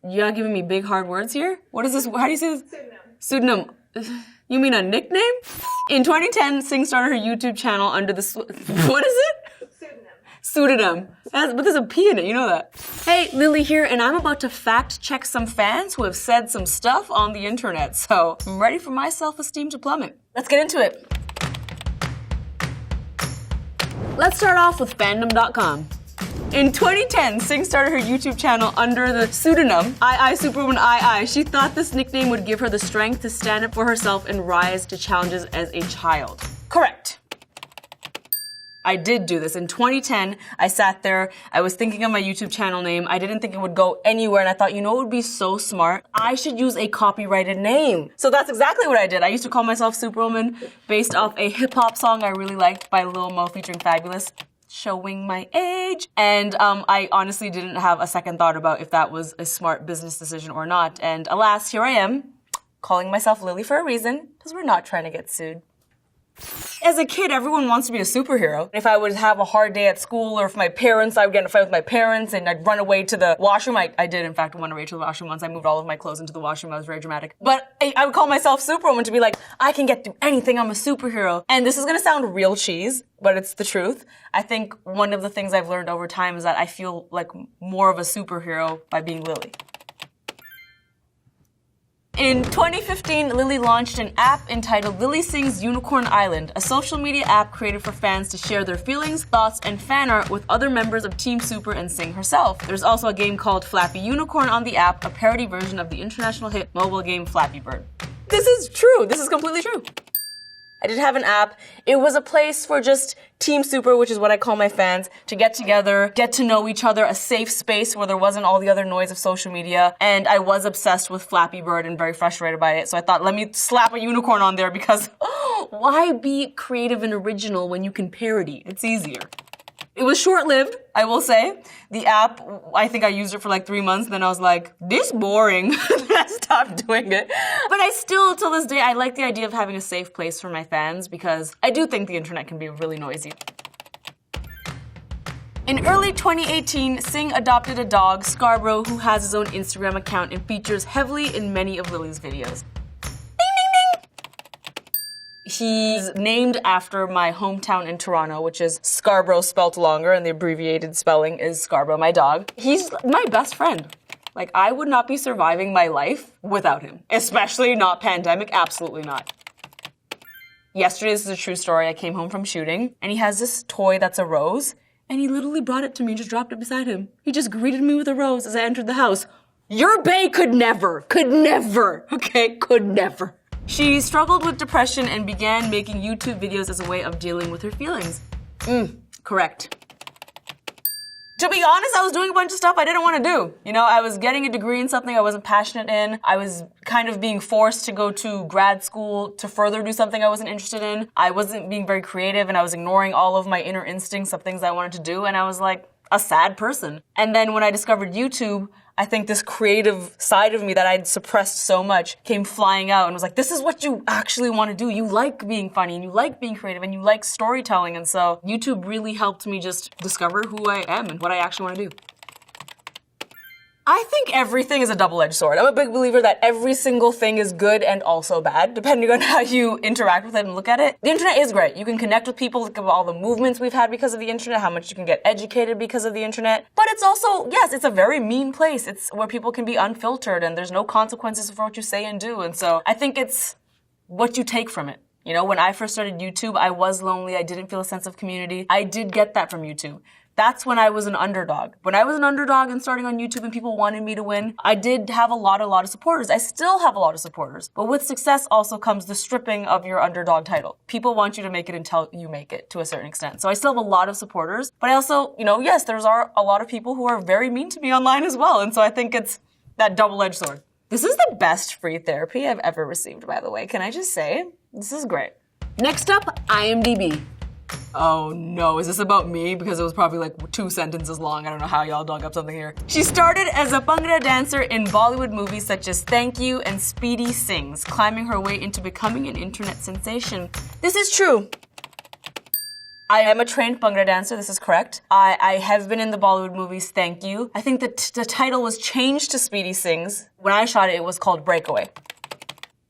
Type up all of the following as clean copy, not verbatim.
You're giving me big hard words here? What is this? How do you say this? Pseudonym. Pseudonym. You mean a nickname? In 2010, Singh started her YouTube channel under the... What is it? Pseudonym. But there's a P in it, you know that. Hey, Lily here, and I'm about to fact check some fans who have said some stuff on the internet, so I'm ready for my self-esteem to plummet. Let's get into it. Let's start off with fandom.com. In 2010, Singh started her YouTube channel under the pseudonym Superwoman II. She thought this nickname would give her the strength to stand up for herself and rise to challenges as a child. Correct. I did do this. In 2010, I sat there, I was thinking of my YouTube channel name. I didn't think it would go anywhere, and I thought, you know what would be so smart? I should use a copyrighted name. So that's exactly what I did. I used to call myself Superwoman based off a hip-hop song I really liked by Lil Mo featuring Fabulous, showing my age. And I honestly didn't have a second thought about if that was a smart business decision or not. And alas, here I am, calling myself Lily for a reason, because we're not trying to get sued. As a kid, everyone wants to be a superhero. If I would have a hard day at school, or if my parents, I would get in a fight with my parents and I'd run away to the washroom. I did, in fact, run away to the washroom once. I moved all of my clothes into the washroom. I was very dramatic. But I would call myself Superwoman to be like, I can get through anything. I'm a superhero. And this is gonna sound real cheese, but it's the truth. I think one of the things I've learned over time is that I feel like more of a superhero by being Lily. In 2015, Lily launched an app entitled Lilly Singh's Unicorn Island, a social media app created for fans to share their feelings, thoughts, and fan art with other members of Team Super and Singh herself. There's also a game called Flappy Unicorn on the app, a parody version of the international hit mobile game Flappy Bird. This is true. This is completely true. I did have an app. It was a place for just Team Super, which is what I call my fans, to get together, get to know each other, a safe space where there wasn't all the other noise of social media. And I was obsessed with Flappy Bird and very frustrated by it. So I thought, let me slap a unicorn on there because why be creative and original when you can parody? It's easier. It was short-lived, I will say. The app, I think I used it for like 3 months, then I was like, this boring. Then I stopped doing it. But I still, till this day, I like the idea of having a safe place for my fans because I do think the internet can be really noisy. In early 2018, Singh adopted a dog, Scarborough, who has his own Instagram account and features heavily in many of Lily's videos. He's named after my hometown in Toronto, which is Scarborough spelt longer, and the abbreviated spelling is Scarborough, my dog. He's my best friend. Like, I would not be surviving my life without him. Especially not pandemic, absolutely not. Yesterday, this is a true story, I came home from shooting, and he has this toy that's a rose, and he literally brought it to me and just dropped it beside him. He just greeted me with a rose as I entered the house. Your bae could never, okay, could never. She struggled with depression and began making YouTube videos as a way of dealing with her feelings. Correct. To be honest, I was doing a bunch of stuff I didn't want to do. You know, I was getting a degree in something I wasn't passionate in. I was kind of being forced to go to grad school to further do something I wasn't interested in. I wasn't being very creative and I was ignoring all of my inner instincts of things I wanted to do, and I was like a sad person. And then when I discovered YouTube, I think this creative side of me that I'd suppressed so much came flying out and was like, this is what you actually want to do. You like being funny and you like being creative and you like storytelling. And so YouTube really helped me just discover who I am and what I actually want to do. I think everything is a double-edged sword. I'm a big believer that every single thing is good and also bad, depending on how you interact with it and look at it. The internet is great. You can connect with people, look at all the movements we've had because of the internet, how much you can get educated because of the internet. But it's also, yes, it's a very mean place. It's where people can be unfiltered and there's no consequences for what you say and do. And so I think it's what you take from it. You know, when I first started YouTube, I was lonely. I didn't feel a sense of community. I did get that from YouTube. That's when I was an underdog. When I was an underdog and starting on YouTube and people wanted me to win, I did have a lot of supporters. I still have a lot of supporters. But with success also comes the stripping of your underdog title. People want you to make it until you make it to a certain extent. So I still have a lot of supporters. But I also, you know, yes, there's a lot of people who are very mean to me online as well. And so I think it's that double-edged sword. This is the best free therapy I've ever received, by the way. Can I just say? This is great. Next up, Imdb. Oh no, is this about me? Because it was probably like 2 sentences long. I don't know how y'all dug up something here. She started as a Bhangra dancer in Bollywood movies such as Thank You and Speedy Sings, climbing her way into becoming an internet sensation. This is true. I am a trained Bhangra dancer, this is correct. I have been in the Bollywood movies, thank you. I think that the title was changed to Speedy Sings. When I shot it, it was called Breakaway.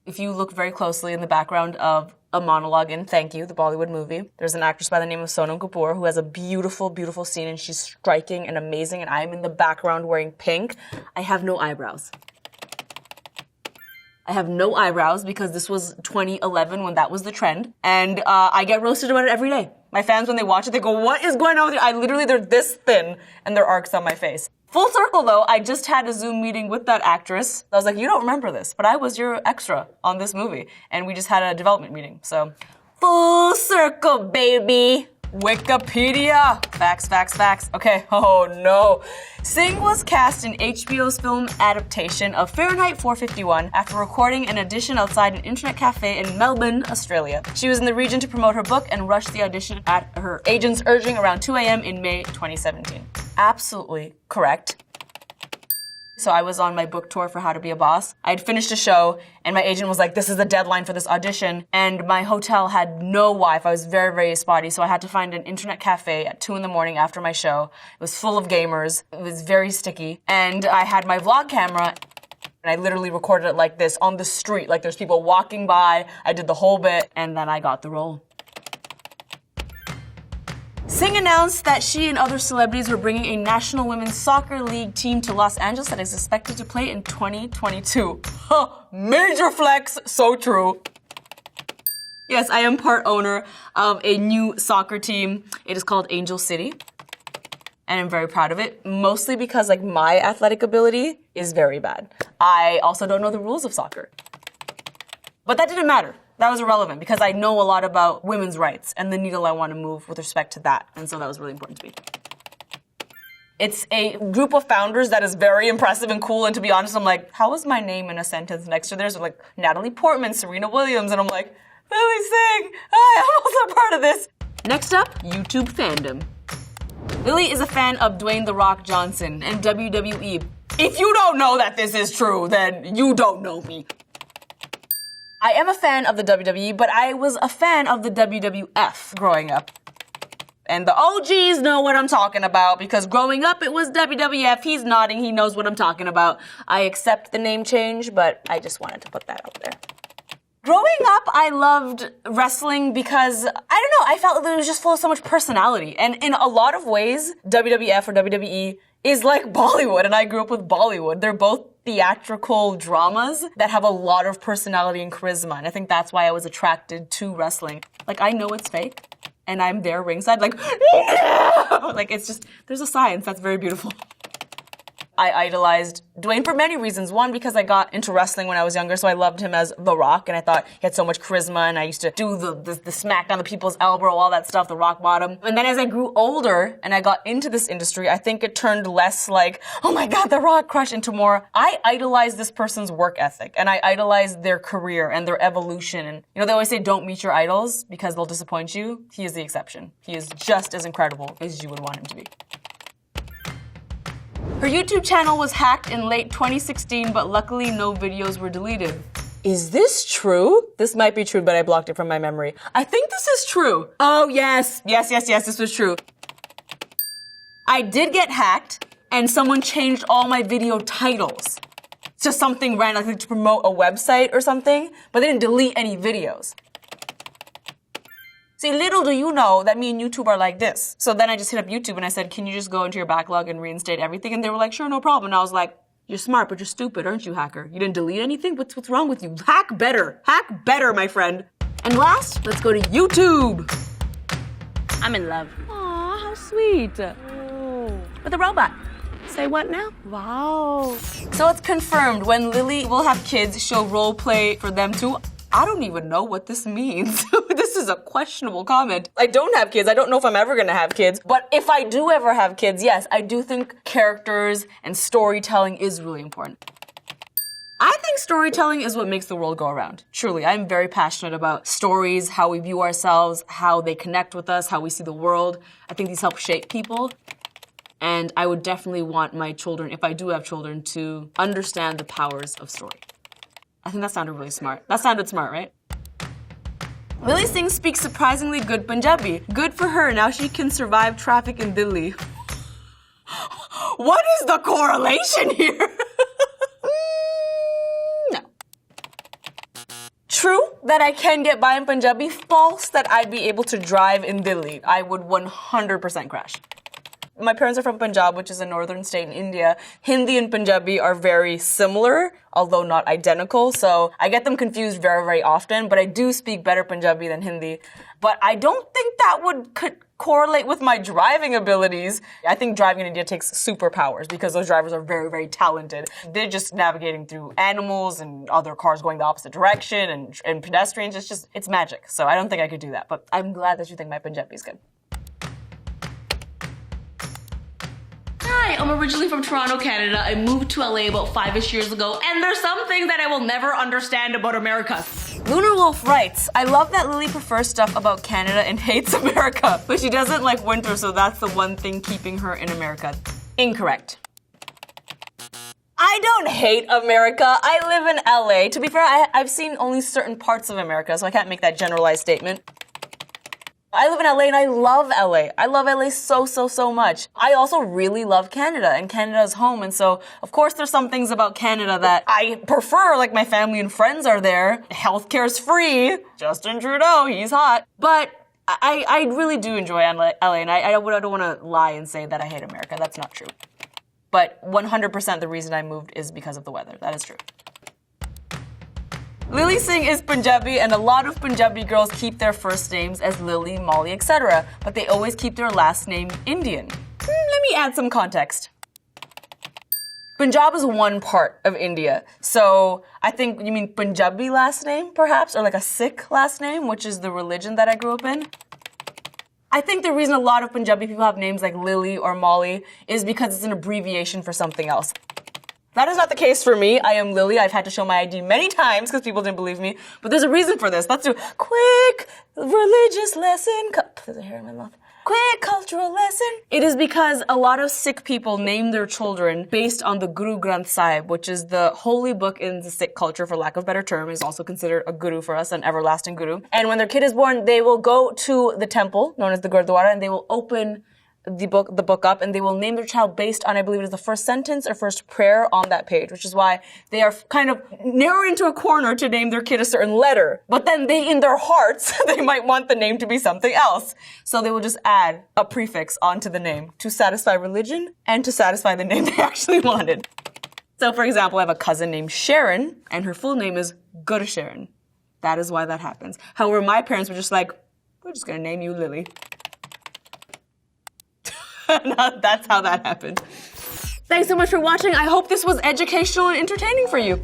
If you look very closely in the background of a monologue in Thank You, the Bollywood movie, there's an actress by the name of Sonam Kapoor who has a beautiful, beautiful scene, and she's striking and amazing, and I'm in the background wearing pink. I have no eyebrows. I have no eyebrows because this was 2011 when that was the trend, and I get roasted about it every day. My fans, when they watch it, they go, what is going on with you? They're this thin, and there are arcs on my face. Full circle though, I just had a Zoom meeting with that actress. I was like, you don't remember this, but I was your extra on this movie, and we just had a development meeting, so. Full circle, baby. Wikipedia. Facts, facts, facts. Okay, oh no. Singh was cast in HBO's film adaptation of Fahrenheit 451 after recording an audition outside an internet cafe in Melbourne, Australia. She was in the region to promote her book and rushed the audition at her agent's urging around 2 a.m. in May 2017. Absolutely correct. So I was on my book tour for How to Be a Boss. I had finished a show, and my agent was like, this is the deadline for this audition. And my hotel had no Wi-Fi. It was very, very spotty. So I had to find an internet cafe at 2 in the morning after my show. It was full of gamers. It was very sticky. And I had my vlog camera, and I literally recorded it like this on the street. Like there's people walking by. I did the whole bit, and then I got the role. Singh announced that she and other celebrities were bringing a National Women's Soccer League team to Los Angeles that is expected to play in 2022. Huh, major flex, so true. Yes, I am part owner of a new soccer team. It is called Angel City, and I'm very proud of it, mostly because like my athletic ability is very bad. I also don't know the rules of soccer. But that didn't matter. That was irrelevant because I know a lot about women's rights and the needle I want to move with respect to that. And so that was really important to me. It's a group of founders that is very impressive and cool. And to be honest, I'm like, how is my name in a sentence next to theirs? They're like Natalie Portman, Serena Williams. And I'm like, Lilly Singh, I'm also part of this. Next up, YouTube fandom. Lilly is a fan of Dwayne "The Rock" Johnson and WWE. If you don't know that this is true, then you don't know me. I am a fan of the WWE, but I was a fan of the WWF growing up. And the OGs know what I'm talking about because growing up it was WWF. He's nodding, he knows what I'm talking about. I accept the name change, but I just wanted to put that out there. Growing up, I loved wrestling because, I don't know, I felt that it was just full of so much personality. And in a lot of ways, WWF or WWE is like Bollywood, and I grew up with Bollywood. They're both theatrical dramas that have a lot of personality and charisma, and I think that's why I was attracted to wrestling. Like, I know it's fake, and I'm there ringside, like, no! Like, it's just, there's a science that's very beautiful. I idolized Dwayne for many reasons. One, because I got into wrestling when I was younger, so I loved him as The Rock, and I thought he had so much charisma, and I used to do the smack on the people's elbow, all that stuff, the rock bottom. And then as I grew older and I got into this industry, I think it turned less like, oh my God, The Rock crush, into more, I idolize this person's work ethic, and I idolize their career and their evolution. And you know, they always say don't meet your idols because they'll disappoint you. He is the exception. He is just as incredible as you would want him to be. Her YouTube channel was hacked in late 2016, but luckily no videos were deleted. Is this true? This might be true, but I blocked it from my memory. I think this is true. Oh, yes, this was true. I did get hacked, and someone changed all my video titles to something random, like to promote a website or something, but they didn't delete any videos. See, little do you know that me and YouTube are like this. So then I just hit up YouTube and I said, can you just go into your backlog and reinstate everything? And they were like, sure, no problem. And I was like, you're smart, but you're stupid, aren't you, hacker? You didn't delete anything? What's wrong with you? Hack better, my friend. And last, let's go to YouTube. I'm in love. Aw, how sweet. Oh. With a robot. Say what now? Wow. So it's confirmed when Lilly will have kids, she'll role play for them too. I don't even know what this means. This is a questionable comment. I don't have kids. I don't know if I'm ever gonna have kids. But if I do ever have kids, yes, I do think characters and storytelling is really important. I think storytelling is what makes the world go around. Truly, I'm very passionate about stories, how we view ourselves, how they connect with us, how we see the world. I think these help shape people. And I would definitely want my children, if I do have children, to understand the powers of story. I think that sounded really smart. That sounded smart, right? Lilly Singh speaks surprisingly good Punjabi. Good for her, now she can survive traffic in Delhi. What is the correlation here? No. True that I can get by in Punjabi, false that I'd be able to drive in Delhi. I would 100% crash. My parents are from Punjab, which is a northern state in India. Hindi and Punjabi are very similar, although not identical, so I get them confused very, very often, but I do speak better Punjabi than Hindi. But I don't think that would correlate with my driving abilities. I think driving in India takes superpowers because those drivers are very, very talented. They're just navigating through animals and other cars going the opposite direction and pedestrians. It's magic. So I don't think I could do that, but I'm glad that you think my Punjabi is good. Hi, I'm originally from Toronto, Canada. I moved to LA about 5-ish years ago, and there's some things that I will never understand about America. Lunar Wolf writes, I love that Lilly prefers stuff about Canada and hates America, but she doesn't like winter, so that's the one thing keeping her in America. Incorrect. I don't hate America. I live in LA. To be fair, I've seen only certain parts of America, so I can't make that generalized statement. I live in LA and I love LA. I love LA so, so, so much. I also really love Canada, and Canada is home, and so, of course, there's some things about Canada that I prefer, like my family and friends are there. Healthcare's free. Justin Trudeau, he's hot. But I really do enjoy LA, and I don't want to lie and say that I hate America. That's not true. But 100% the reason I moved is because of the weather. That is true. Lilly Singh is Punjabi, and a lot of Punjabi girls keep their first names as Lily, Molly, etc., but they always keep their last name Indian. Let me add some context. Punjab is one part of India, so I think you mean Punjabi last name, perhaps, or like a Sikh last name, which is the religion that I grew up in. I think the reason a lot of Punjabi people have names like Lily or Molly is because it's an abbreviation for something else. That is not the case for me. I am Lily. I've had to show my ID many times because people didn't believe me. But there's a reason for this. Let's do a quick religious lesson. There's a hair in my mouth. Quick cultural lesson. It is because a lot of Sikh people name their children based on the Guru Granth Sahib, which is the holy book in the Sikh culture, for lack of a better term, is also considered a guru for us, an everlasting guru. And when their kid is born, they will go to the temple, known as the Gurdwara, and they will open the book up, and they will name their child based on, I believe it is the first sentence or first prayer on that page, which is why they are kind of narrowed into a corner to name their kid a certain letter. But then they, in their hearts, they might want the name to be something else. So they will just add a prefix onto the name to satisfy religion and to satisfy the name they actually wanted. So for example, I have a cousin named Sharon, and her full name is Gursharon. That is why that happens. However, my parents were just like, we're just gonna name you Lily. That's how that happened. Thanks so much for watching. I hope this was educational and entertaining for you.